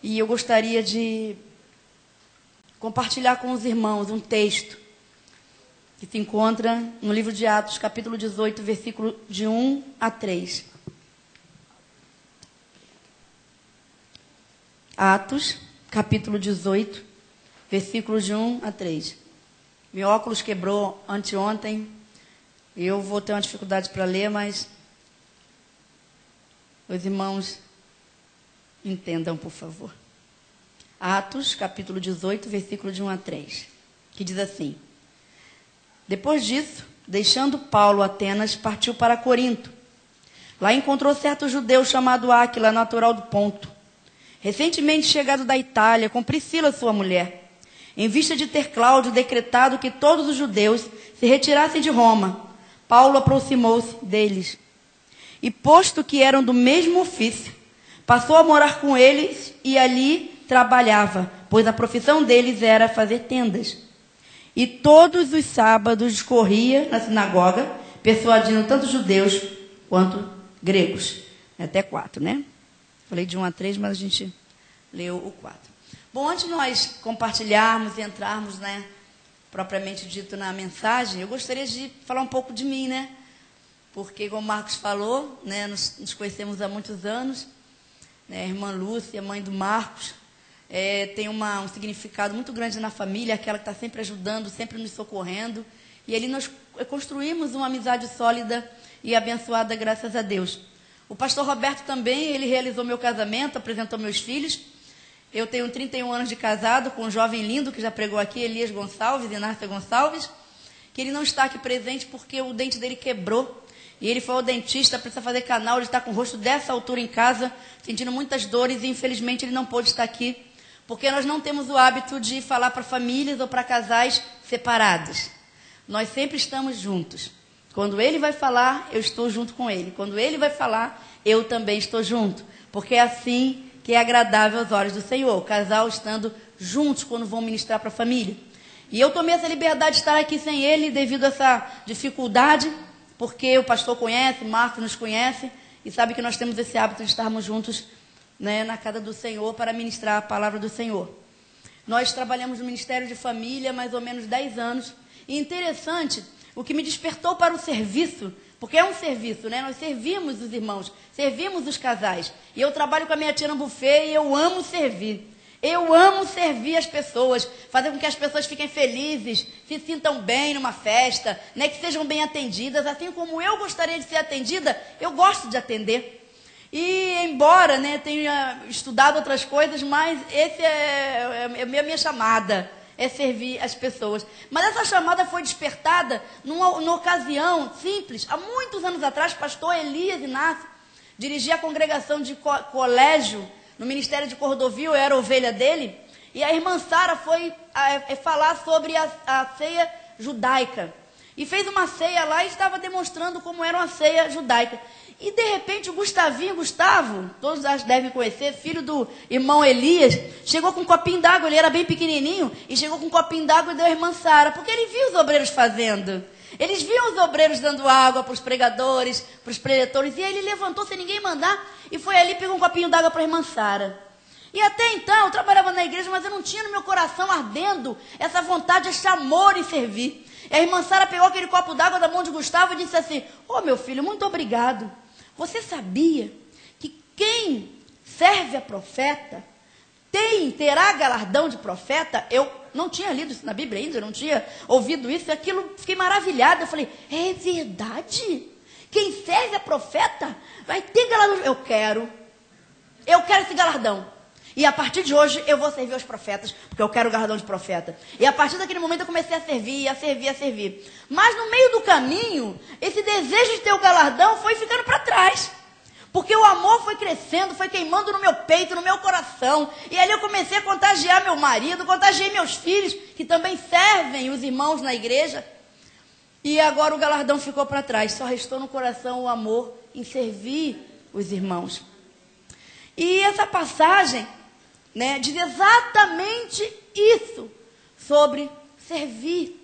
E eu gostaria de compartilhar com os irmãos um texto que se encontra no livro de Atos, capítulo 18, versículo de 1 a 3. Atos, capítulo 18, versículo de 1 a 3. Meu óculos quebrou anteontem. Eu vou ter uma dificuldade para ler, mas os irmãos entendam, por favor. Atos, capítulo 18, versículo de 1 a 3, que diz assim: Depois disso, deixando Paulo Atenas, partiu para Corinto. Lá encontrou certo judeu chamado Áquila, natural do Ponto, recentemente chegado da Itália, com Priscila, sua mulher, em vista de ter Cláudio decretado que todos os judeus se retirassem de Roma. Paulo aproximou-se deles e, posto que eram do mesmo ofício, passou a morar com eles e ali trabalhava, pois a profissão deles era fazer tendas. E todos os sábados discorria na sinagoga, persuadindo tanto judeus quanto gregos. Até 4, né? Falei de 1 a 3, mas a gente leu o 4. Bom, antes de nós compartilharmos e entrarmos, né, propriamente dito na mensagem, eu gostaria de falar um pouco de mim, né? Porque, como o Marcos falou, né, nos conhecemos há muitos anos, né, a irmã Lúcia, mãe do Marcos, tem um significado muito grande na família, aquela que está sempre ajudando, sempre nos socorrendo. E ali nós construímos uma amizade sólida e abençoada, graças a Deus. O pastor Roberto também, ele realizou meu casamento, apresentou meus filhos. Eu tenho 31 anos de casado com um jovem lindo que já pregou aqui, Elias Gonçalves, Inácia Gonçalves, que ele não está aqui presente porque o dente dele quebrou. E ele foi ao dentista, precisa fazer canal, ele está com o rosto dessa altura em casa, sentindo muitas dores, e infelizmente ele não pôde estar aqui, porque nós não temos o hábito de falar para famílias ou para casais separados. Nós sempre estamos juntos. Quando ele vai falar, eu estou junto com ele. Quando ele vai falar, eu também estou junto. Porque é assim que é agradável aos olhos do Senhor, o casal estando juntos quando vão ministrar para a família. E eu tomei essa liberdade de estar aqui sem ele devido a essa dificuldade, porque o pastor conhece, o Marcos nos conhece, e sabe que nós temos esse hábito de estarmos juntos, né, na casa do Senhor para ministrar a palavra do Senhor. Nós trabalhamos no Ministério de Família há mais ou menos 10 anos. E interessante, o que me despertou para o serviço, porque é um serviço, né? Nós servimos os irmãos, servimos os casais. E eu trabalho com a minha tia no buffet e eu amo servir. Eu amo servir as pessoas, fazer com que as pessoas fiquem felizes, se sintam bem numa festa, né, que sejam bem atendidas. Assim como eu gostaria de ser atendida, eu gosto de atender. E embora, né, tenha estudado outras coisas, mas esse é a minha chamada, é servir as pessoas. Mas essa chamada foi despertada numa ocasião simples. Há muitos anos atrás, pastor Elias Inácio dirigia a congregação de colégio no Ministério de Cordovil, eu era ovelha dele, e a irmã Sara foi falar sobre a ceia judaica. E fez uma ceia lá e estava demonstrando como era uma ceia judaica. E de repente o Gustavo, todos já devem conhecer, filho do irmão Elias, chegou com um copinho d'água, ele era bem pequenininho, e chegou com um copinho d'água e deu à irmã Sara, porque ele viu os obreiros fazendo. Eles viam os obreiros dando água para os pregadores, para os preletores, e aí ele levantou sem ninguém mandar, e foi ali e pegou um copinho d'água para a irmã Sara. E até então eu trabalhava na igreja, mas eu não tinha no meu coração ardendo essa vontade, esse amor em servir. E a irmã Sara pegou aquele copo d'água da mão de Gustavo e disse assim: "Ô, meu filho, muito obrigado. Você sabia que quem serve a profeta terá galardão de profeta?" Eu não tinha lido isso na Bíblia ainda, eu não tinha ouvido isso, e aquilo, fiquei maravilhada. Eu falei: é verdade? Quem serve a profeta vai ter galardão? Eu quero esse galardão. E a partir de hoje eu vou servir os profetas, porque eu quero o galardão de profeta. E a partir daquele momento eu comecei a servir, a servir, a servir. Mas no meio do caminho, esse desejo de ter o galardão foi ficando para trás. Porque o amor foi crescendo, foi queimando no meu peito, no meu coração. E ali eu comecei a contagiar meu marido, contagiei meus filhos, que também servem os irmãos na igreja. E agora o galardão ficou para trás. Só restou no coração o amor em servir os irmãos. E essa passagem, né, diz exatamente isso, sobre servir,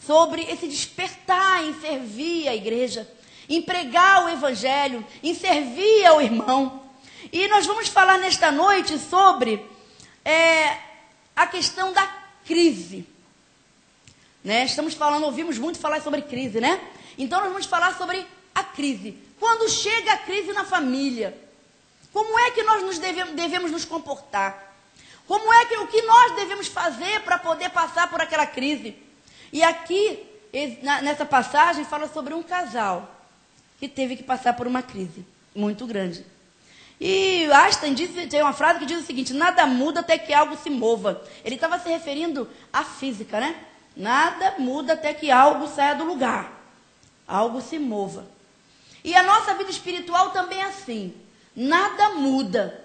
sobre esse despertar em servir a igreja, em pregar o evangelho, em servir ao irmão. E nós vamos falar nesta noite sobre a questão da crise. Né? Ouvimos muito falar sobre crise, né? Então nós vamos falar sobre a crise. Quando chega a crise na família, como é que nós devemos nos comportar? O que nós devemos fazer para poder passar por aquela crise? E aqui, nessa passagem, fala sobre um casal que teve que passar por uma crise muito grande. E Einstein tem uma frase que diz o seguinte: nada muda até que algo se mova. Ele estava se referindo à física, né? Nada muda até que algo saia do lugar. Algo se mova. E a nossa vida espiritual também é assim. Nada muda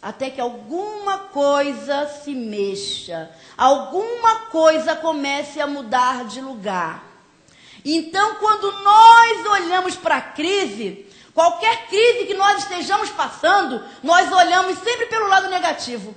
até que alguma coisa se mexa. Alguma coisa comece a mudar de lugar. Então, quando nós olhamos para a crise, qualquer crise que nós estejamos passando, nós olhamos sempre pelo lado negativo.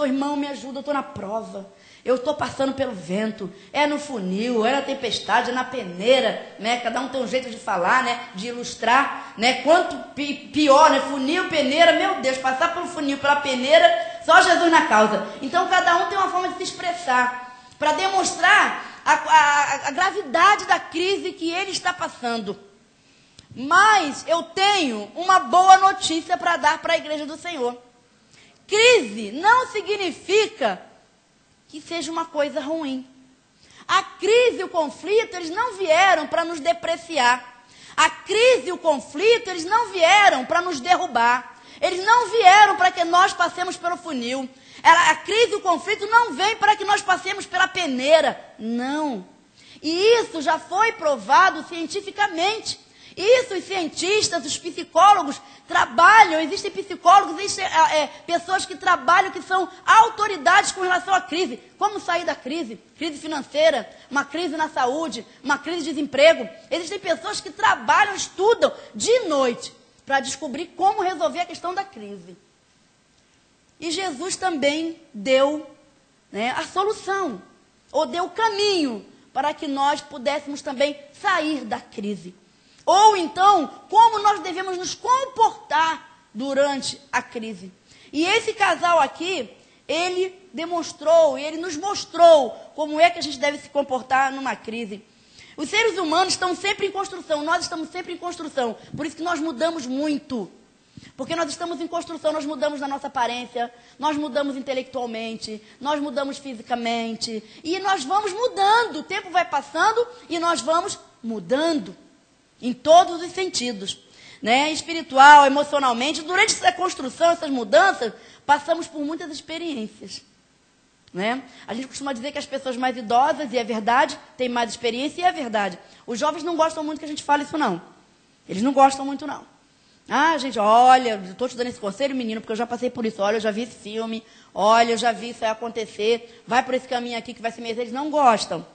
Irmão, me ajuda, eu estou na prova. Eu estou passando pelo vento, é no funil, é na tempestade, é na peneira, né? Cada um tem um jeito de falar, né? De ilustrar, né? Quanto pior, né? Funil, peneira, meu Deus, passar pelo funil, pela peneira, só Jesus na causa. Então, cada um tem uma forma de se expressar, para demonstrar a gravidade da crise que ele está passando. Mas eu tenho uma boa notícia para dar para a igreja do Senhor. Crise não significa que seja uma coisa ruim. A crise e o conflito, eles não vieram para nos depreciar. A crise e o conflito, eles não vieram para nos derrubar. Eles não vieram para que nós passemos pelo funil. A crise e o conflito não vem para que nós passemos pela peneira. Não. E isso já foi provado cientificamente. Isso os cientistas, os psicólogos trabalham, existem psicólogos, existem pessoas que trabalham, que são autoridades com relação à crise. Como sair da crise? Crise financeira, uma crise na saúde, uma crise de desemprego. Existem pessoas que trabalham, estudam de noite para descobrir como resolver a questão da crise. E Jesus também deu, né, a solução, ou deu o caminho para que nós pudéssemos também sair da crise. Ou então, como nós devemos nos comportar durante a crise. E esse casal aqui, ele demonstrou, ele nos mostrou como é que a gente deve se comportar numa crise. Os seres humanos estão sempre em construção, nós estamos sempre em construção. Por isso que nós mudamos muito. Porque nós estamos em construção, nós mudamos na nossa aparência, nós mudamos intelectualmente, nós mudamos fisicamente. E nós vamos mudando, o tempo vai passando e nós vamos mudando. Em todos os sentidos, né? Espiritual, emocionalmente. Durante essa construção, essas mudanças, passamos por muitas experiências, né? A gente costuma dizer que as pessoas mais idosas, e é verdade, têm mais experiência, e é verdade. Os jovens não gostam muito que a gente fale isso, não. Eles não gostam muito, não. Ah, gente, olha, eu estou te dando esse conselho, menino, porque eu já passei por isso. Olha, eu já vi esse filme. Olha, eu já vi isso aí acontecer. Vai por esse caminho aqui que vai se meter. Eles não gostam.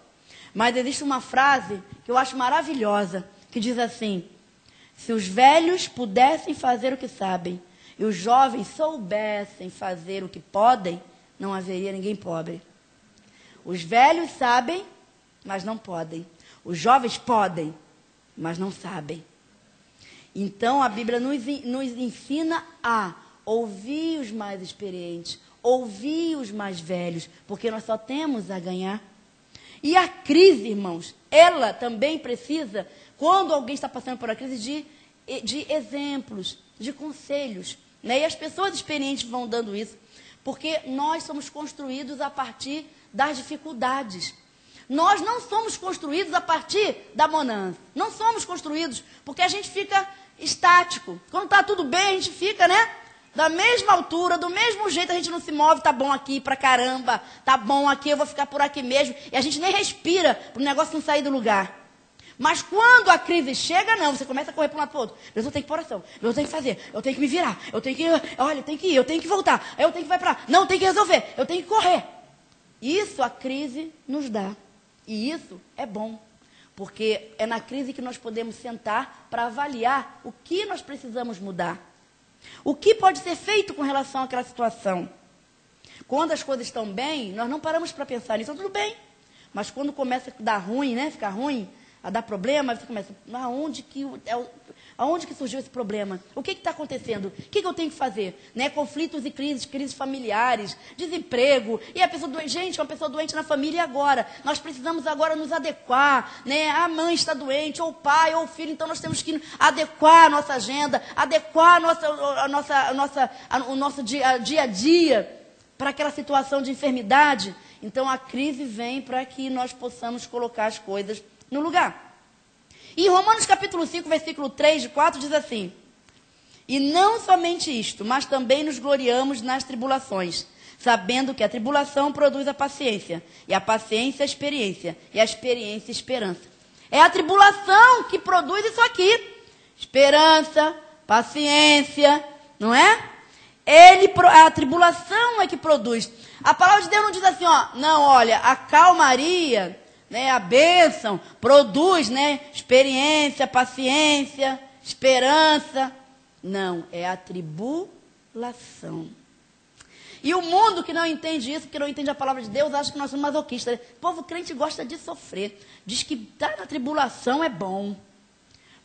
Mas existe uma frase que eu acho maravilhosa, que diz assim: se os velhos pudessem fazer o que sabem, e os jovens soubessem fazer o que podem, não haveria ninguém pobre. Os velhos sabem, mas não podem. Os jovens podem, mas não sabem. Então a Bíblia nos ensina a ouvir os mais experientes, ouvir os mais velhos, porque nós só temos a ganhar. E a crise, irmãos, ela também precisa, quando alguém está passando por uma crise, de exemplos, de conselhos, né? E as pessoas experientes vão dando isso, porque nós somos construídos a partir das dificuldades. Nós não somos construídos a partir da bonança. Não somos construídos porque a gente fica estático. Quando está tudo bem, a gente fica, né? Da mesma altura, do mesmo jeito, a gente não se move. Tá bom aqui pra caramba, tá bom aqui, eu vou ficar por aqui mesmo. E a gente nem respira para o negócio não sair do lugar. Mas quando a crise chega, não, você começa a correr para um lado para o outro. Deus, eu tenho que pôr oração, eu tenho que fazer, eu tenho que me virar, eu tenho que, olha, eu tenho que ir, eu tenho que voltar, eu tenho que vai para lá, não, eu tenho que resolver, eu tenho que correr. Isso a crise nos dá. E isso é bom, porque é na crise que nós podemos sentar para avaliar o que nós precisamos mudar. O que pode ser feito com relação àquela situação. Quando as coisas estão bem, nós não paramos para pensar nisso, tudo bem. Mas quando começa a dar ruim, né, ficar ruim, a dar problema, você começa, aonde que surgiu esse problema? O que está acontecendo? O que eu tenho que fazer? Né? Conflitos e crises familiares, desemprego, e a pessoa doente, gente, uma pessoa doente na família, e agora? Nós precisamos agora nos adequar, né? A mãe está doente, ou o pai, ou o filho, então nós temos que adequar a nossa agenda, adequar o nosso dia a dia para aquela situação de enfermidade. Então a crise vem para que nós possamos colocar as coisas no lugar. E em Romanos capítulo 5, versículo 3 e 4 diz assim: e não somente isto, mas também nos gloriamos nas tribulações, sabendo que a tribulação produz a paciência, e a paciência a experiência, e a experiência a esperança. É a tribulação que produz isso aqui. Esperança, paciência, não é? A tribulação é que produz. A palavra de Deus não diz assim, não, olha, a calmaria, né, a bênção produz, né, experiência, paciência, esperança. Não, é a tribulação. E o mundo que não entende isso, que não entende a palavra de Deus, acha que nós somos masoquistas. O povo crente gosta de sofrer. Diz que estar na tribulação é bom.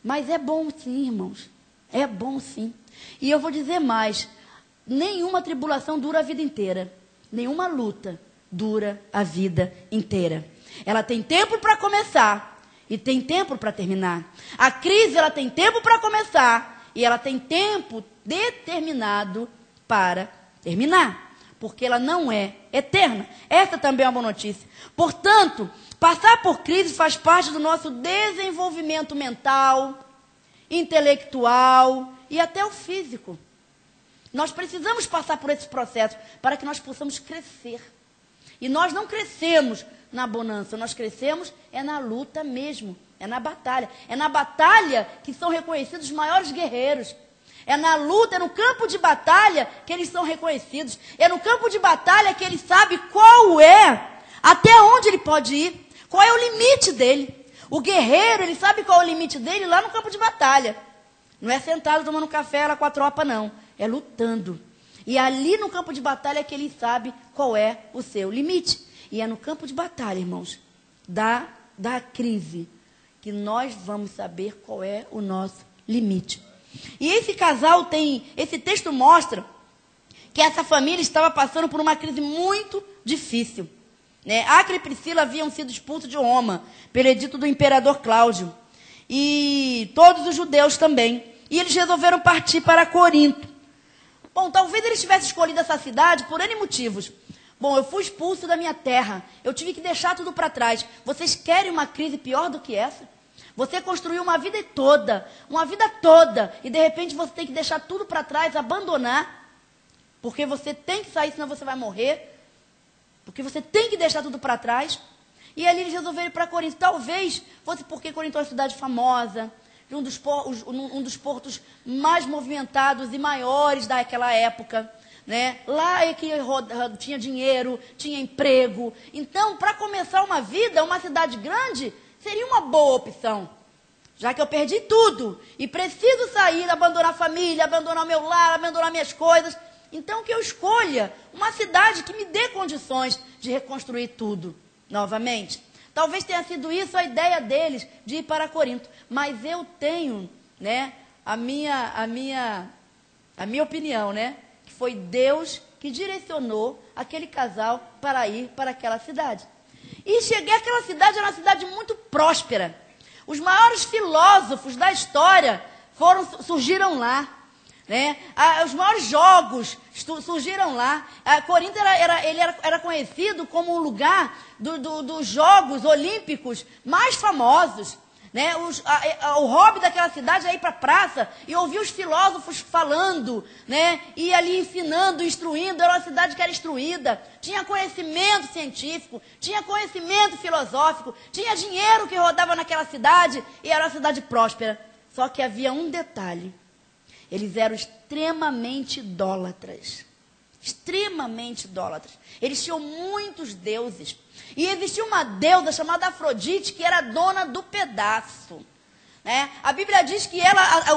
Mas é bom sim, irmãos. É bom sim. E eu vou dizer mais. Nenhuma tribulação dura a vida inteira. Nenhuma luta dura a vida inteira. Ela tem tempo para começar e tem tempo para terminar. A crise, ela tem tempo para começar e ela tem tempo determinado para terminar. Porque ela não é eterna. Essa também é uma boa notícia. Portanto, passar por crise faz parte do nosso desenvolvimento mental, intelectual e até o físico. Nós precisamos passar por esse processo para que nós possamos crescer. E nós não crescemos na bonança, nós crescemos na luta mesmo, na batalha. É na batalha que são reconhecidos os maiores guerreiros. É na luta, é no campo de batalha que eles são reconhecidos. É no campo de batalha que ele sabe até onde ele pode ir, qual é o limite dele. O guerreiro, ele sabe qual é o limite dele lá no campo de batalha. Não é sentado tomando café lá com a tropa, não. É lutando. E ali no campo de batalha é que ele sabe qual é o seu limite. E é no campo de batalha, irmãos, da crise, que nós vamos saber qual é o nosso limite. E esse texto mostra que essa família estava passando por uma crise muito difícil. Né? Áquila e Priscila haviam sido expulsos de Roma, pelo edito do imperador Cláudio. E todos os judeus também. E eles resolveram partir para Corinto. Bom, talvez eles tivessem escolhido essa cidade por N motivos. Bom, eu fui expulso da minha terra. Eu tive que deixar tudo para trás. Vocês querem uma crise pior do que essa? Você construiu uma vida toda, e de repente você tem que deixar tudo para trás, abandonar, porque você tem que sair, senão você vai morrer, porque você tem que deixar tudo para trás. E ali eles resolveram ir para Corinto. Talvez fosse porque Corinto é uma cidade famosa, um dos portos mais movimentados e maiores daquela época. Né? Lá é que tinha dinheiro, tinha emprego. Então, para começar uma vida, uma cidade grande, seria uma boa opção. Já que eu perdi tudo e preciso sair, abandonar a família, abandonar o meu lar, abandonar minhas coisas. Então, que eu escolha uma cidade que me dê condições de reconstruir tudo novamente. Talvez tenha sido isso a ideia deles de ir para Corinto. Mas eu tenho, né, a minha opinião, né? Que foi Deus que direcionou aquele casal para ir para aquela cidade. E cheguei àquela cidade, era uma cidade muito próspera. Os maiores filósofos da história surgiram lá. Né? Os maiores jogos surgiram lá. Corinto era conhecido como um lugar dos Jogos Olímpicos mais famosos. Né? O hobby daquela cidade é ir para a praça e ouvir os filósofos falando, né? E ali ensinando, instruindo. Era uma cidade que era instruída, tinha conhecimento científico, tinha conhecimento filosófico, tinha dinheiro que rodava naquela cidade e era uma cidade próspera. Só que havia um detalhe: eles eram extremamente idólatras. Extremamente idólatras. Eles tinham muitos deuses. E existia uma deusa chamada Afrodite, que era dona do pedaço. Né? A Bíblia diz que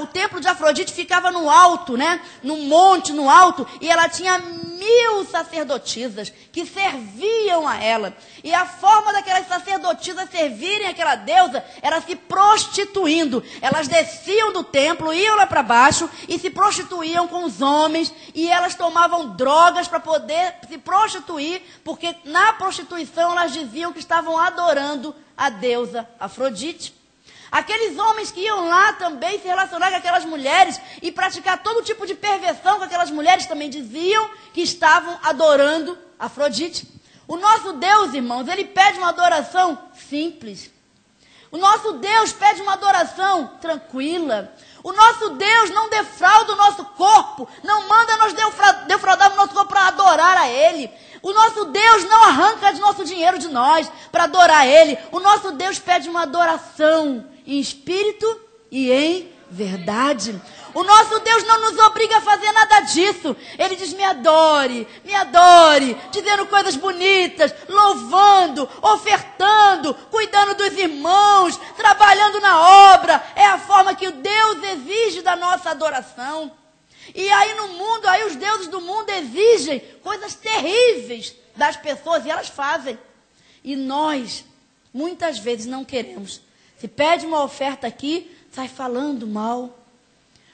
o templo de Afrodite ficava no alto, né? Num monte, no alto, e ela tinha 1000 sacerdotisas que serviam a ela. E a forma daquelas sacerdotisas servirem aquela deusa era se prostituindo. Elas desciam do templo, iam lá para baixo e se prostituíam com os homens. E elas tomavam drogas para poder se prostituir, porque na prostituição elas diziam que estavam adorando a deusa Afrodite. Aqueles homens que iam lá também se relacionar com aquelas mulheres e praticar todo tipo de perversão com aquelas mulheres também diziam que estavam adorando Afrodite. O nosso Deus, irmãos, ele pede uma adoração simples. O nosso Deus pede uma adoração tranquila. O nosso Deus não defrauda o nosso corpo, não manda nós defraudar o nosso corpo para adorar a Ele. O nosso Deus não arranca de nosso dinheiro de nós para adorar a Ele. O nosso Deus pede uma adoração em espírito e em verdade. O nosso Deus não nos obriga a fazer nada disso. Ele diz, me adore, dizendo coisas bonitas, louvando, ofertando, cuidando dos irmãos, trabalhando na obra. É a forma que o Deus exige da nossa adoração. E aí no mundo, aí os deuses do mundo exigem coisas terríveis das pessoas e elas fazem. E nós, muitas vezes, não queremos. Se pede uma oferta aqui, sai falando mal.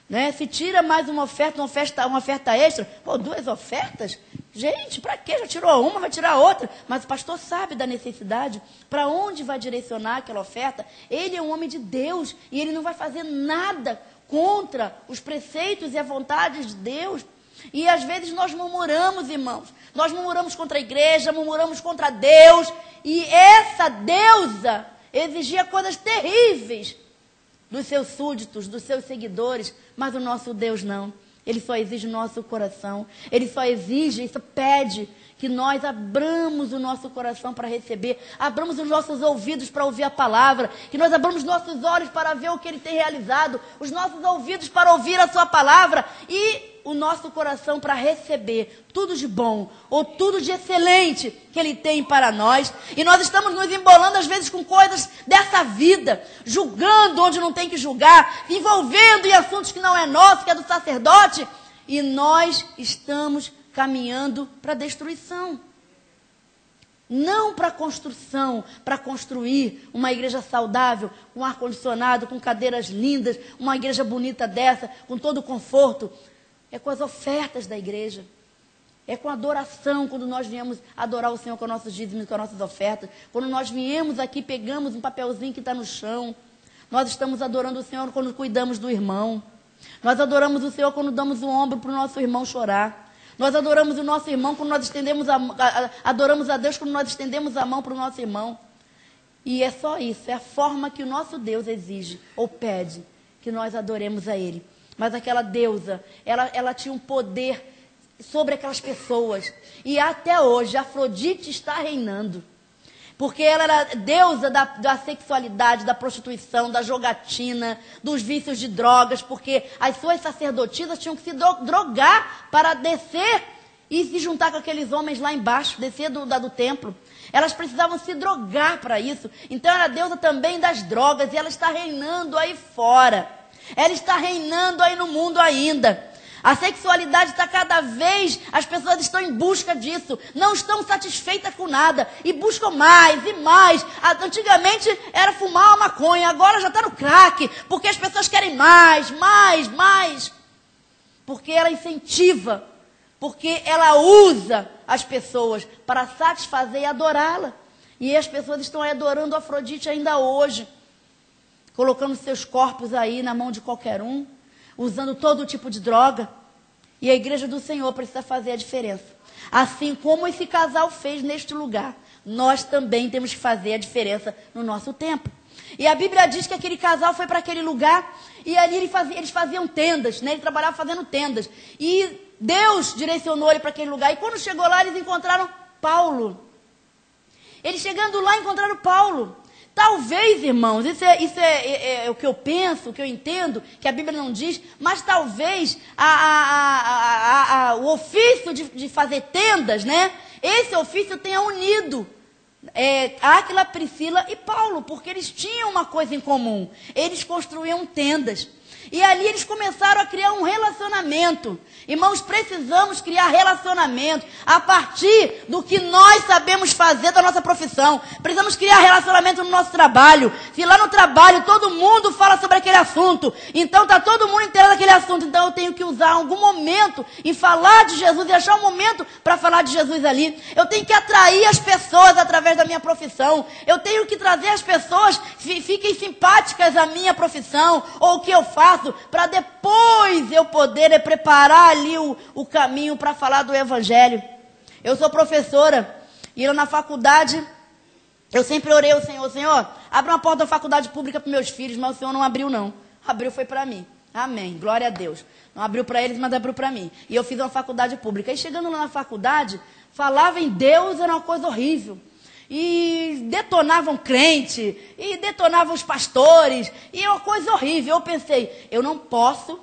Né? Se tira mais uma oferta extra, pô, 2 ofertas? Gente, para quê? Já tirou uma, vai tirar outra. Mas o pastor sabe da necessidade, para onde vai direcionar aquela oferta. Ele é um homem de Deus e ele não vai fazer nada contra os preceitos e a vontade de Deus. E às vezes nós murmuramos, irmãos. Nós murmuramos contra a igreja, murmuramos contra Deus. E essa deusa exigia coisas terríveis dos seus súditos, dos seus seguidores, mas o nosso Deus não. Ele só exige o nosso coração. Ele só exige, isso pede que nós abramos o nosso coração para receber, abramos os nossos ouvidos para ouvir a palavra, que nós abramos nossos olhos para ver o que Ele tem realizado, os nossos ouvidos para ouvir a sua palavra e o nosso coração para receber tudo de bom ou tudo de excelente que Ele tem para nós. E nós estamos nos embolando às vezes com coisas dessa vida, julgando onde não tem que julgar, envolvendo em assuntos que não é nosso, que é do sacerdote, e nós estamos caminhando para a destruição. Não para a construção, para construir uma igreja saudável, com ar-condicionado, com cadeiras lindas, uma igreja bonita dessa, com todo o conforto. É com as ofertas da igreja. É com a adoração, quando nós viemos adorar o Senhor com nossos dízimos, com as nossas ofertas. Quando nós viemos aqui, pegamos um papelzinho que está no chão. Nós estamos adorando o Senhor quando cuidamos do irmão. Nós adoramos o Senhor quando damos o ombro para o nosso irmão chorar. Nós adoramos o nosso irmão quando nós estendemos adoramos a Deus quando nós estendemos a mão para o nosso irmão. E é só isso, é a forma que o nosso Deus exige ou pede que nós adoremos a Ele. Mas aquela deusa, ela tinha um poder sobre aquelas pessoas. E até hoje, Afrodite está reinando. Porque ela era deusa da sexualidade, da prostituição, da jogatina, dos vícios de drogas, porque as suas sacerdotisas tinham que se drogar para descer e se juntar com aqueles homens lá embaixo, descer do templo. Elas precisavam se drogar para isso. Então era deusa também das drogas e ela está reinando aí fora. Ela está reinando aí no mundo ainda. A sexualidade está cada vez, as pessoas estão em busca disso, não estão satisfeitas com nada e buscam mais e mais. Antigamente era fumar uma maconha, agora já está no crack, porque as pessoas querem mais. Porque ela incentiva, porque ela usa as pessoas para satisfazer e adorá-la. E as pessoas estão aí adorando Afrodite ainda hoje, colocando seus corpos aí na mão de qualquer um, usando todo tipo de droga. E a igreja do Senhor precisa fazer a diferença. Assim como esse casal fez neste lugar, nós também temos que fazer a diferença no nosso tempo. E a Bíblia diz que aquele casal foi para aquele lugar e ali eles faziam tendas, né? Ele trabalhava fazendo tendas. E Deus direcionou ele para aquele lugar. E quando chegou lá, eles encontraram Paulo. Eles chegando lá, encontraram Paulo. Talvez, irmãos, isso é o que eu penso, o que eu entendo, que a Bíblia não diz, mas talvez o ofício de fazer tendas, né? Esse ofício tenha unido Áquila, Priscila e Paulo, porque eles tinham uma coisa em comum. Eles construíam tendas. E ali eles começaram a criar um relacionamento. Irmãos, precisamos criar relacionamento a partir do que nós sabemos fazer da nossa profissão. Precisamos criar relacionamento no nosso trabalho. Se lá no trabalho todo mundo fala sobre aquele assunto, então está todo mundo inteiro daquele assunto. Então eu tenho que usar algum momento em falar de Jesus e achar um momento para falar de Jesus ali. Eu tenho que atrair as pessoas através da minha profissão. Eu tenho que trazer as pessoas que fiquem simpáticas à minha profissão ou o que eu faço, para depois eu poder preparar ali o caminho para falar do Evangelho. Eu sou professora e eu na faculdade, eu sempre orei ao Senhor, Senhor, abre uma porta da faculdade pública para meus filhos, mas o Senhor não abriu não. Abriu foi para mim. Amém, glória a Deus. Não abriu para eles, mas abriu para mim. E eu fiz uma faculdade pública. E chegando lá na faculdade, falava em Deus, era uma coisa horrível. E detonavam crente, e detonavam os pastores, e é uma coisa horrível. Eu pensei, eu não posso,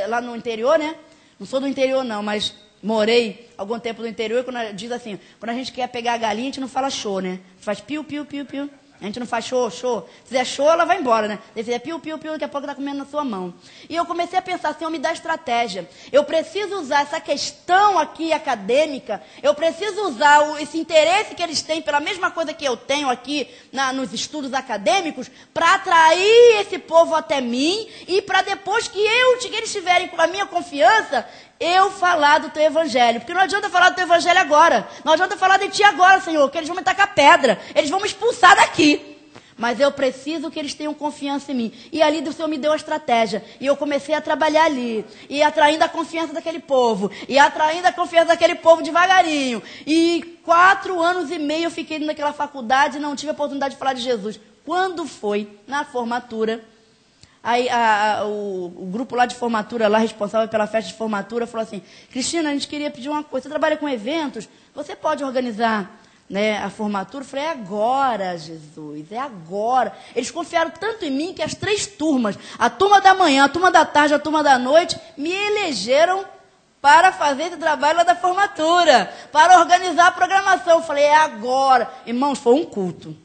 lá no interior, né? Não sou do interior não, mas morei algum tempo no interior, quando diz assim, quando a gente quer pegar a galinha, a gente não fala show, né? Faz piu, piu, piu, piu. A gente não faz show, show. Se fizer show, ela vai embora, né? Se fizer piu, piu, piu, daqui a pouco está comendo na sua mão. E eu comecei a pensar, Senhor, me dá estratégia. Eu preciso usar essa questão aqui acadêmica, eu preciso usar esse interesse que eles têm pela mesma coisa que eu tenho aqui nos estudos acadêmicos, para atrair esse povo até mim e para depois que eles tiverem com a minha confiança, eu falar do teu evangelho. Porque não adianta falar do teu evangelho agora. Não adianta falar de ti agora, Senhor, que eles vão me tacar pedra. Eles vão me expulsar daqui. Mas eu preciso que eles tenham confiança em mim. E ali o Senhor me deu a estratégia. E eu comecei a trabalhar ali. E atraindo a confiança daquele povo. E atraindo a confiança daquele povo devagarinho. E 4 anos e meio eu fiquei naquela faculdade e não tive a oportunidade de falar de Jesus. Quando foi na formatura, aí o grupo lá de formatura, lá responsável pela festa de formatura, falou assim, Cristina, a gente queria pedir uma coisa, você trabalha com eventos, você pode organizar, né, a formatura? Eu falei, é agora, Jesus, é agora. Eles confiaram tanto em mim que as 3 turmas, a turma da manhã, a turma da tarde, a turma da noite, me elegeram para fazer esse trabalho lá da formatura, para organizar a programação. Eu falei, é agora. Irmãos, foi um culto.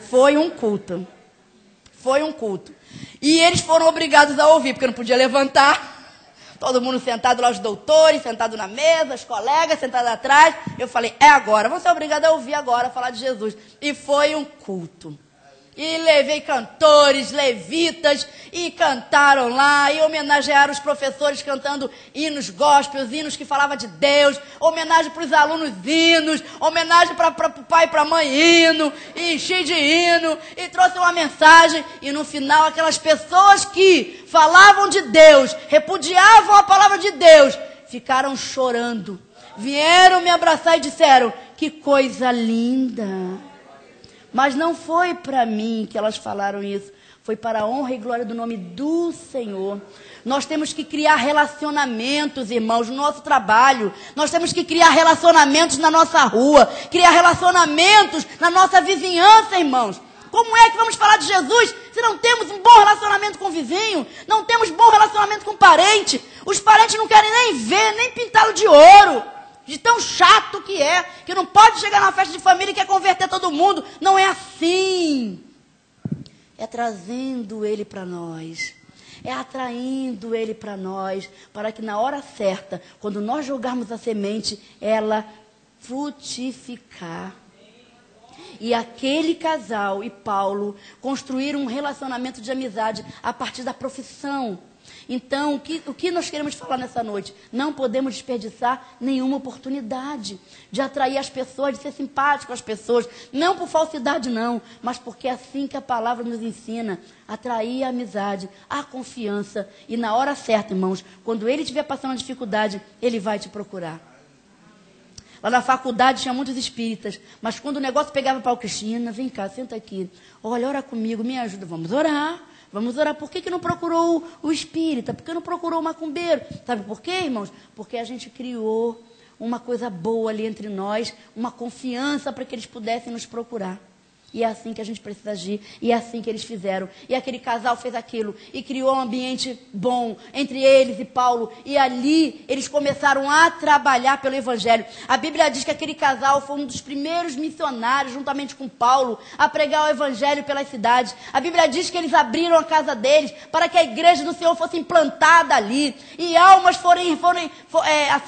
Foi um culto. Foi um culto. E eles foram obrigados a ouvir, porque eu não podia levantar. Todo mundo sentado lá, os doutores, sentado na mesa, os colegas sentados atrás. Eu falei, é agora, vão ser obrigados a ouvir agora, falar de Jesus. E foi um culto. E levei cantores, levitas, e cantaram lá, e homenagearam os professores cantando hinos gospels, hinos que falavam de Deus, homenagem para os alunos hinos, homenagem para o pai e para a mãe hino, e enchi de hino, e trouxe uma mensagem, e no final aquelas pessoas que falavam de Deus, repudiavam a palavra de Deus, ficaram chorando, vieram me abraçar e disseram, que coisa linda. Mas não foi para mim que elas falaram isso. Foi para a honra e glória do nome do Senhor. Nós temos que criar relacionamentos, irmãos, no nosso trabalho. Nós temos que criar relacionamentos na nossa rua. Criar relacionamentos na nossa vizinhança, irmãos. Como é que vamos falar de Jesus se não temos um bom relacionamento com o vizinho? Não temos bom relacionamento com o parente? Os parentes não querem nem ver, nem pintá-lo de ouro. De tão chato que não pode chegar na festa de família e quer converter todo mundo. Não é assim. É trazendo ele para nós. É atraindo ele para nós, para que na hora certa, quando nós jogarmos a semente, ela frutificar. E aquele casal e Paulo construíram um relacionamento de amizade a partir da profissão. Então, o que nós queremos falar nessa noite? Não podemos desperdiçar nenhuma oportunidade de atrair as pessoas, de ser simpático às pessoas. Não por falsidade, não, mas porque é assim que a palavra nos ensina. Atrair a amizade, a confiança. E na hora certa, irmãos, quando ele estiver passando uma dificuldade, ele vai te procurar. Lá na faculdade tinha muitos espíritas, mas quando o negócio pegava para o Cristina, vem cá, senta aqui. Olha, ora comigo, me ajuda, vamos orar. Vamos orar. Por que não procurou o espírita? Por que não procurou o macumbeiro? Sabe por quê, irmãos? Porque a gente criou uma coisa boa ali entre nós, uma confiança para que eles pudessem nos procurar. E é assim que a gente precisa agir. E é assim que eles fizeram. E aquele casal fez aquilo. E criou um ambiente bom entre eles e Paulo. E ali eles começaram a trabalhar pelo Evangelho. A Bíblia diz que aquele casal foi um dos primeiros missionários, juntamente com Paulo, a pregar o Evangelho pelas cidades. A Bíblia diz que eles abriram a casa deles para que a igreja do Senhor fosse implantada ali. E almas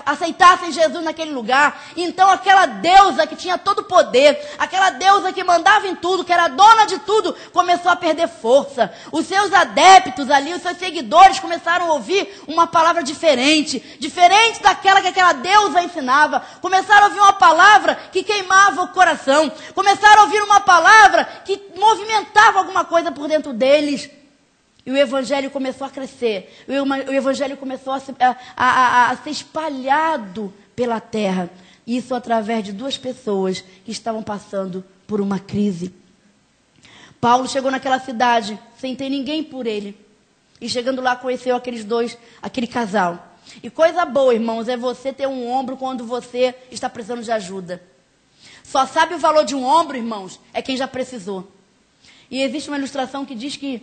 aceitassem Jesus naquele lugar. Então aquela deusa que tinha todo o poder, aquela deusa que mandava em tudo, que era dona de tudo, começou a perder força. Os seus adeptos ali, os seus seguidores começaram a ouvir uma palavra diferente daquela que aquela deusa ensinava. Começaram a ouvir uma palavra que queimava o coração. Começaram a ouvir uma palavra que movimentava alguma coisa por dentro deles. E o Evangelho começou a crescer. O Evangelho começou a ser espalhado pela terra. Isso através de duas pessoas que estavam passando por uma crise. Paulo chegou naquela cidade sem ter ninguém por ele. E chegando lá conheceu aquele casal. E coisa boa, irmãos, é você ter um ombro quando você está precisando de ajuda. Só sabe o valor de um ombro, irmãos, é quem já precisou. E existe uma ilustração que diz que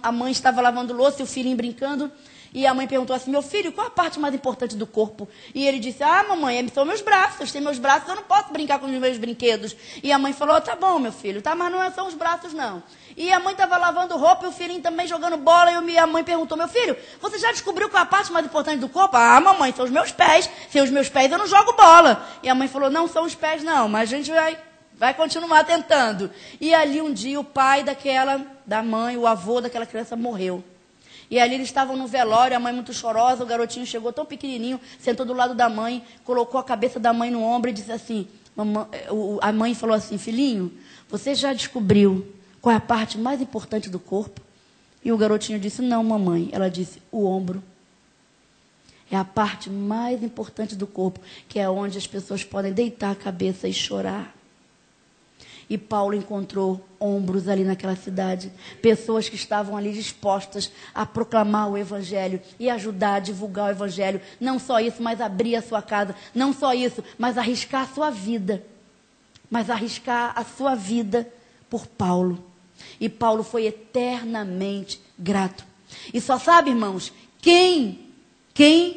a mãe estava lavando louça e o filhinho brincando. E a mãe perguntou assim: meu filho, qual a parte mais importante do corpo? E ele disse: mamãe, são meus braços. Sem meus braços eu não posso brincar com os meus brinquedos. E a mãe falou: tá bom, meu filho, tá, mas não são os braços não. E a mãe estava lavando roupa e o filhinho também jogando bola. E a mãe perguntou: meu filho, você já descobriu qual a parte mais importante do corpo? Mamãe, são os meus pés. Sem os meus pés eu não jogo bola. E a mãe falou: não são os pés não, mas a gente vai continuar tentando. E ali um dia o pai da mãe, o avô daquela criança morreu. E ali eles estavam no velório, a mãe muito chorosa, o garotinho chegou tão pequenininho, sentou do lado da mãe, colocou a cabeça da mãe no ombro e disse assim, a mãe falou assim: filhinho, você já descobriu qual é a parte mais importante do corpo? E o garotinho disse: não, mamãe. Ela disse: o ombro. É a parte mais importante do corpo, que é onde as pessoas podem deitar a cabeça e chorar. E Paulo encontrou ombros ali naquela cidade. Pessoas que estavam ali dispostas a proclamar o Evangelho e ajudar a divulgar o Evangelho. Não só isso, mas abrir a sua casa. Não só isso, mas arriscar a sua vida. Mas arriscar a sua vida por Paulo. E Paulo foi eternamente grato. E só sabe, irmãos, quem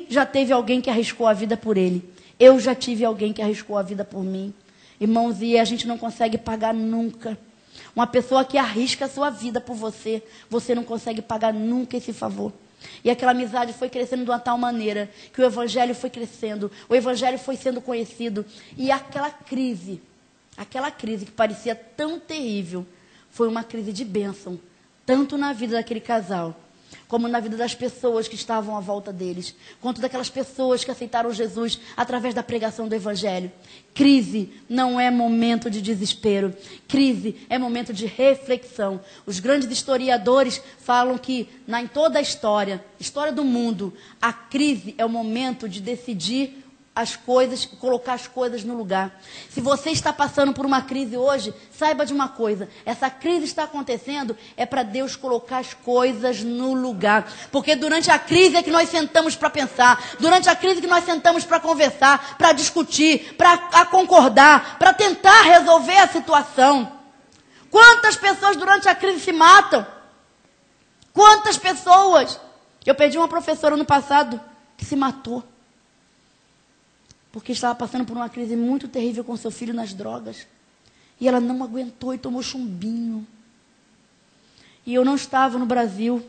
já teve alguém que arriscou a vida por ele? Eu já tive alguém que arriscou a vida por mim. Irmãos, e a gente não consegue pagar nunca. Uma pessoa que arrisca a sua vida por você, você não consegue pagar nunca esse favor. E aquela amizade foi crescendo de uma tal maneira que o Evangelho foi crescendo, o Evangelho foi sendo conhecido. E aquela crise que parecia tão terrível, foi uma crise de bênção, tanto na vida daquele casal, como na vida das pessoas que estavam à volta deles, quanto daquelas pessoas que aceitaram Jesus através da pregação do Evangelho. Crise não é momento de desespero. Crise é momento de reflexão. Os grandes historiadores falam que em toda a história do mundo, a crise é o momento de decidir as coisas, colocar as coisas no lugar. Se você está passando por uma crise hoje, saiba de uma coisa: essa crise está acontecendo é para Deus colocar as coisas no lugar. Porque durante a crise é que nós sentamos para pensar, durante a crise é que nós sentamos para conversar, para discutir, para concordar, para tentar resolver a situação. Quantas pessoas durante a crise se matam? Quantas pessoas? Eu perdi uma professora no passado que se matou porque estava passando por uma crise muito terrível com seu filho nas drogas. E ela não aguentou e tomou chumbinho. E eu não estava no Brasil.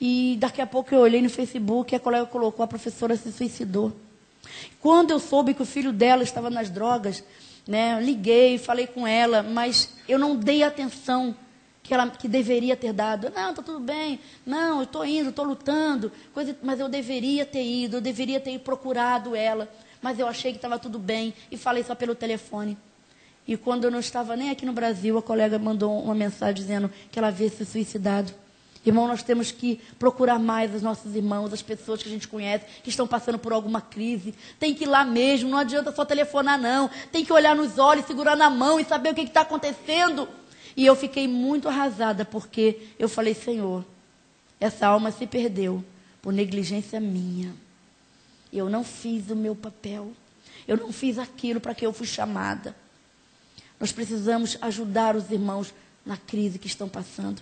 E daqui a pouco eu olhei no Facebook e a colega colocou: a professora se suicidou. Quando eu soube que o filho dela estava nas drogas, né, liguei, falei com ela, mas eu não dei a atenção que deveria ter dado. Não, está tudo bem. Não, eu estou indo, estou lutando. Mas eu deveria ter ido, eu deveria ter procurado ela. Mas eu achei que estava tudo bem e falei só pelo telefone. E quando eu não estava nem aqui no Brasil, a colega mandou uma mensagem dizendo que ela havia se suicidado. Irmão, nós temos que procurar mais os nossos irmãos, as pessoas que a gente conhece, que estão passando por alguma crise. Tem que ir lá mesmo, não adianta só telefonar não. Tem que olhar nos olhos, segurar na mão e saber o que está acontecendo. E eu fiquei muito arrasada, porque eu falei: Senhor, essa alma se perdeu por negligência minha. Eu não fiz o meu papel. Eu não fiz aquilo para que eu fui chamada. Nós precisamos ajudar os irmãos na crise que estão passando.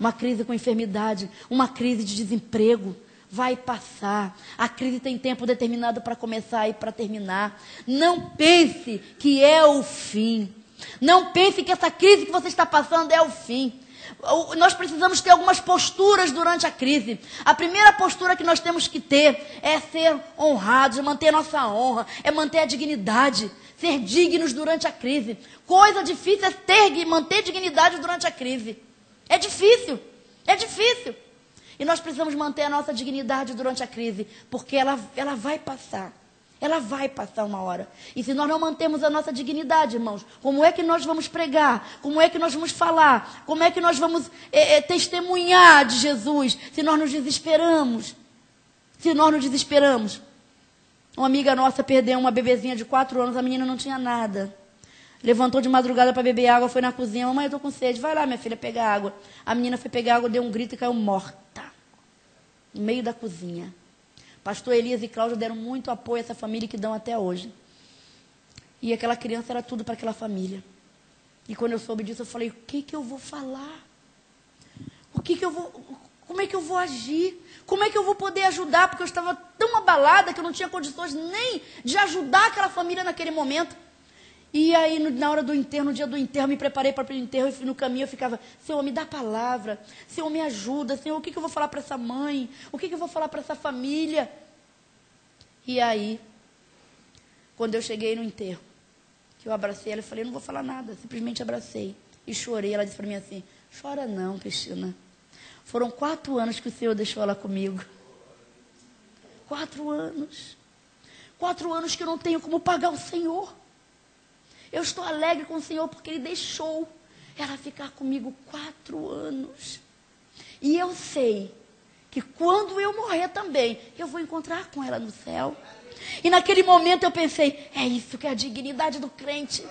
Uma crise com enfermidade, uma crise de desemprego. Vai passar. A crise tem tempo determinado para começar e para terminar. Não pense que é o fim. Não pense que essa crise que você está passando é o fim. Nós precisamos ter algumas posturas durante a crise. A primeira postura que nós temos que ter é ser honrados, é manter nossa honra, é manter a dignidade, ser dignos durante a crise. Coisa difícil é ter e manter dignidade durante a crise. É difícil, é difícil. E nós precisamos manter a nossa dignidade durante a crise, porque ela vai passar. Ela vai passar uma hora. E se nós não mantermos a nossa dignidade, irmãos, como é que nós vamos pregar? Como é que nós vamos falar? Como é que nós vamos testemunhar de Jesus? Se nós nos desesperamos. Se nós nos desesperamos. Uma amiga nossa perdeu uma bebezinha de 4 anos, a menina não tinha nada. Levantou de madrugada para beber água, foi na cozinha. Mamãe, eu estou com sede. Vai lá, minha filha, pegar água. A menina foi pegar água, deu um grito e caiu morta. No meio da cozinha. Pastor Elias e Cláudia deram muito apoio a essa família que dão até hoje. E aquela criança era tudo para aquela família. E quando eu soube disso, eu falei, o que eu vou falar? Como é que eu vou agir? Como é que eu vou poder ajudar? Porque eu estava tão abalada que eu não tinha condições nem de ajudar aquela família naquele momento. E aí, na hora do enterro, no dia do enterro, me preparei para o enterro e no caminho eu ficava, Senhor, me dá palavra, Senhor, me ajuda, Senhor, o que eu vou falar para essa mãe? O que eu vou falar para essa família? E aí, quando eu cheguei no enterro, que eu abracei ela, eu falei, não vou falar nada, simplesmente abracei e chorei. Ela disse para mim assim, chora não, Cristina. Foram 4 anos que o Senhor deixou ela comigo. 4 anos. 4 anos que eu não tenho como pagar o Senhor. Eu estou alegre com o Senhor porque Ele deixou ela ficar comigo 4 anos. E eu sei que quando eu morrer também, eu vou encontrar com ela no céu. E naquele momento eu pensei, é isso que é a dignidade do crente.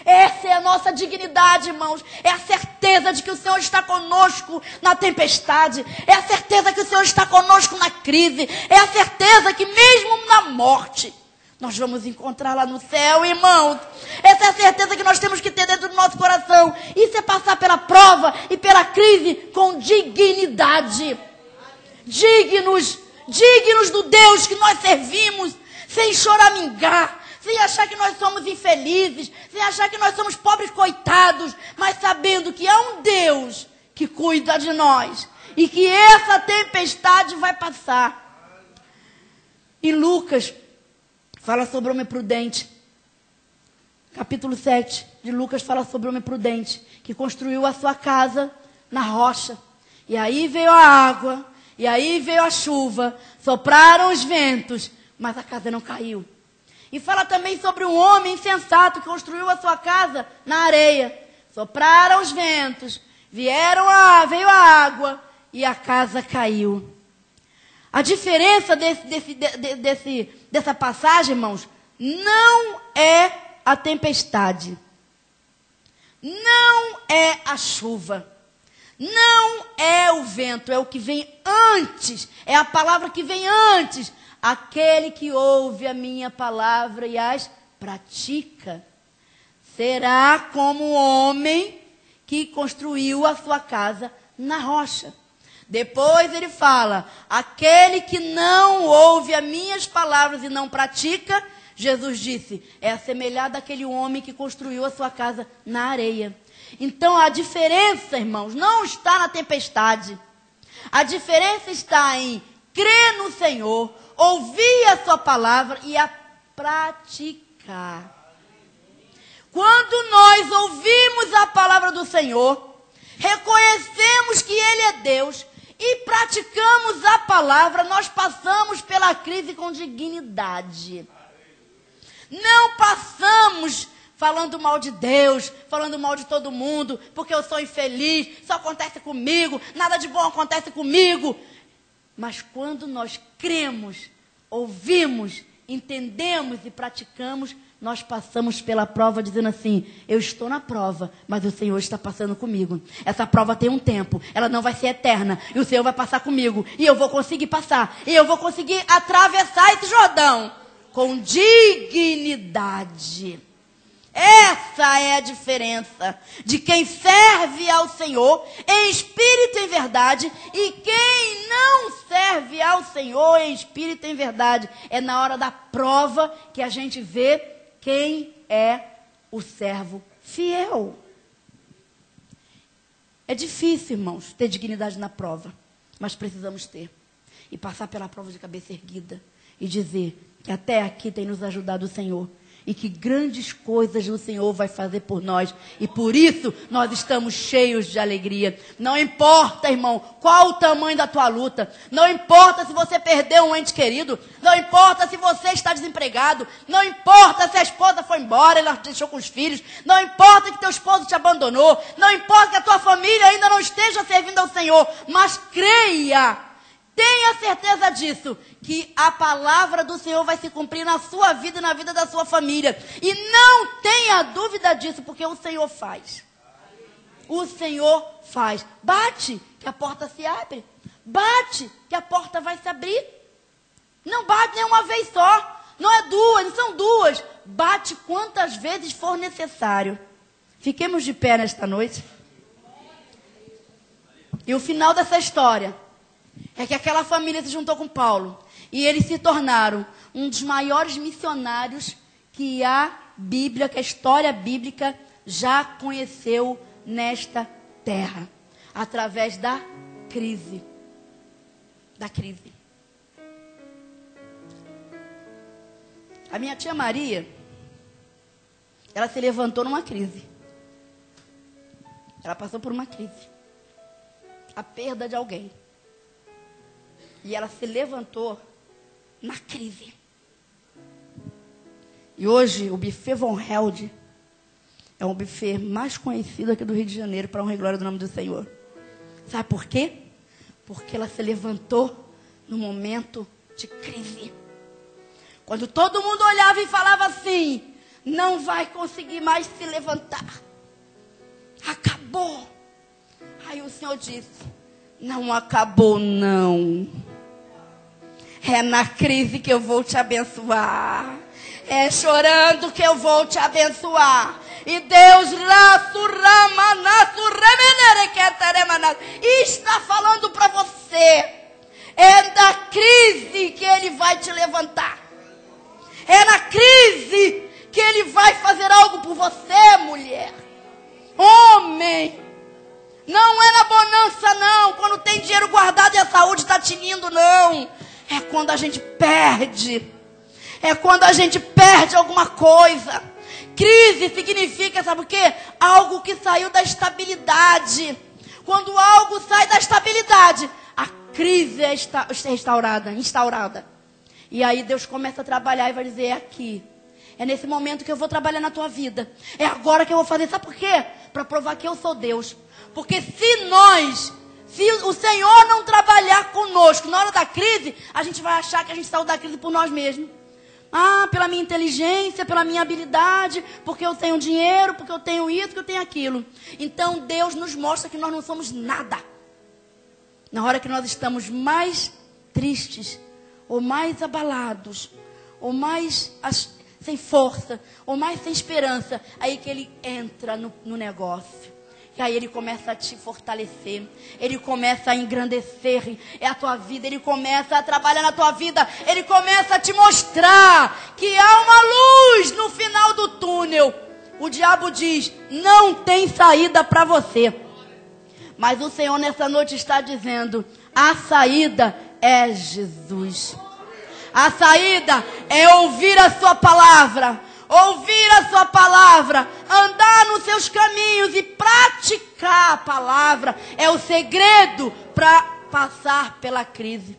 Essa é a nossa dignidade, irmãos. É a certeza de que o Senhor está conosco na tempestade. É a certeza que o Senhor está conosco na crise. É a certeza que mesmo na morte, nós vamos encontrar lá no céu, irmãos. Essa é a certeza que nós temos que ter dentro do nosso coração. Isso é passar pela prova e pela crise com dignidade. Dignos do Deus que nós servimos, sem choramingar, sem achar que nós somos infelizes, sem achar que nós somos pobres coitados, mas sabendo que há um Deus que cuida de nós e que essa tempestade vai passar. E Lucas fala sobre o homem prudente. Capítulo 7 de Lucas fala sobre o homem prudente, que construiu a sua casa na rocha. E aí veio a água, e aí veio a chuva, sopraram os ventos, mas a casa não caiu. E fala também sobre um homem insensato que construiu a sua casa na areia. Sopraram os ventos, veio a água, e a casa caiu. A diferença dessa passagem, irmãos, não é a tempestade, não é a chuva, não é o vento, é o que vem antes, é a palavra que vem antes. Aquele que ouve a minha palavra e as pratica, será como o homem que construiu a sua casa na rocha. Depois ele fala, aquele que não ouve as minhas palavras e não pratica, Jesus disse, é assemelhado àquele homem que construiu a sua casa na areia. Então a diferença, irmãos, não está na tempestade. A diferença está em crer no Senhor, ouvir a sua palavra e a praticar. Quando nós ouvimos a palavra do Senhor, reconhecemos que Ele é Deus e praticamos a palavra, nós passamos pela crise com dignidade. Não passamos falando mal de Deus, falando mal de todo mundo, porque eu sou infeliz, só acontece comigo, nada de bom acontece comigo. Mas quando nós cremos, ouvimos, entendemos e praticamos, nós passamos pela prova dizendo assim, eu estou na prova, mas o Senhor está passando comigo. Essa prova tem um tempo, ela não vai ser eterna, e o Senhor vai passar comigo, e eu vou conseguir passar, e eu vou conseguir atravessar esse Jordão com dignidade. Essa é a diferença de quem serve ao Senhor em espírito e em verdade e quem não serve ao Senhor em espírito e em verdade. É na hora da prova que a gente vê quem é o servo fiel. É difícil, irmãos, ter dignidade na prova, mas precisamos ter. E passar pela prova de cabeça erguida e dizer que até aqui tem nos ajudado o Senhor. E que grandes coisas o Senhor vai fazer por nós. E por isso nós estamos cheios de alegria. Não importa, irmão, qual o tamanho da tua luta. Não importa se você perdeu um ente querido. Não importa se você está desempregado. Não importa se a esposa foi embora, ela te deixou com os filhos. Não importa que teu esposo te abandonou. Não importa que a tua família ainda não esteja servindo ao Senhor. Mas creia. Tenha certeza disso, que a palavra do Senhor vai se cumprir na sua vida e na vida da sua família. E não tenha dúvida disso, porque o Senhor faz. O Senhor faz. Bate, que a porta se abre. Bate, que a porta vai se abrir. Não bate nem uma vez só. Não é duas, não são duas. Bate quantas vezes for necessário. Fiquemos de pé nesta noite. E o final dessa história é que aquela família se juntou com Paulo. E eles se tornaram um dos maiores missionários que a Bíblia, que a história bíblica já conheceu nesta terra. Através da crise. Da crise. A minha tia Maria, ela se levantou numa crise. Ela passou por uma crise. A perda de alguém. E ela se levantou na crise. E hoje o buffet Von Held é um buffet mais conhecido aqui do Rio de Janeiro, para honra e glória do nome do Senhor. Sabe por quê? Porque ela se levantou no momento de crise. Quando todo mundo olhava e falava assim, não vai conseguir mais se levantar. Acabou. Aí o Senhor disse, não acabou não. É na crise que eu vou te abençoar. É chorando que eu vou te abençoar. E Deus está falando para você. É da crise que Ele vai te levantar. É na crise que Ele vai fazer algo por você, mulher. Homem. Não é na bonança, não. Quando tem dinheiro guardado e a saúde está tinindo, não. É quando a gente perde. É quando a gente perde alguma coisa. Crise significa, sabe o quê? Algo que saiu da estabilidade. Quando algo sai da estabilidade, a crise é instaurada. E aí Deus começa a trabalhar e vai dizer, é aqui. É nesse momento que eu vou trabalhar na tua vida. É agora que eu vou fazer. Sabe por quê? Para provar que eu sou Deus. Porque se o Senhor não trabalhar conosco na hora da crise, a gente vai achar que a gente saiu da crise por nós mesmos. Ah, pela minha inteligência, pela minha habilidade, porque eu tenho dinheiro, porque eu tenho isso, porque eu tenho aquilo. Então Deus nos mostra que nós não somos nada. Na hora que nós estamos mais tristes, ou mais abalados, ou mais sem força, ou mais sem esperança, aí que Ele entra no negócio. E aí Ele começa a te fortalecer. Ele começa a engrandecer a tua vida. Ele começa a trabalhar na tua vida. Ele começa a te mostrar que há uma luz no final do túnel. O diabo diz, não tem saída para você. Mas o Senhor nessa noite está dizendo, a saída é Jesus. A saída é ouvir a sua palavra. Ouvir a sua palavra, andar nos seus caminhos e praticar a palavra é o segredo para passar pela crise.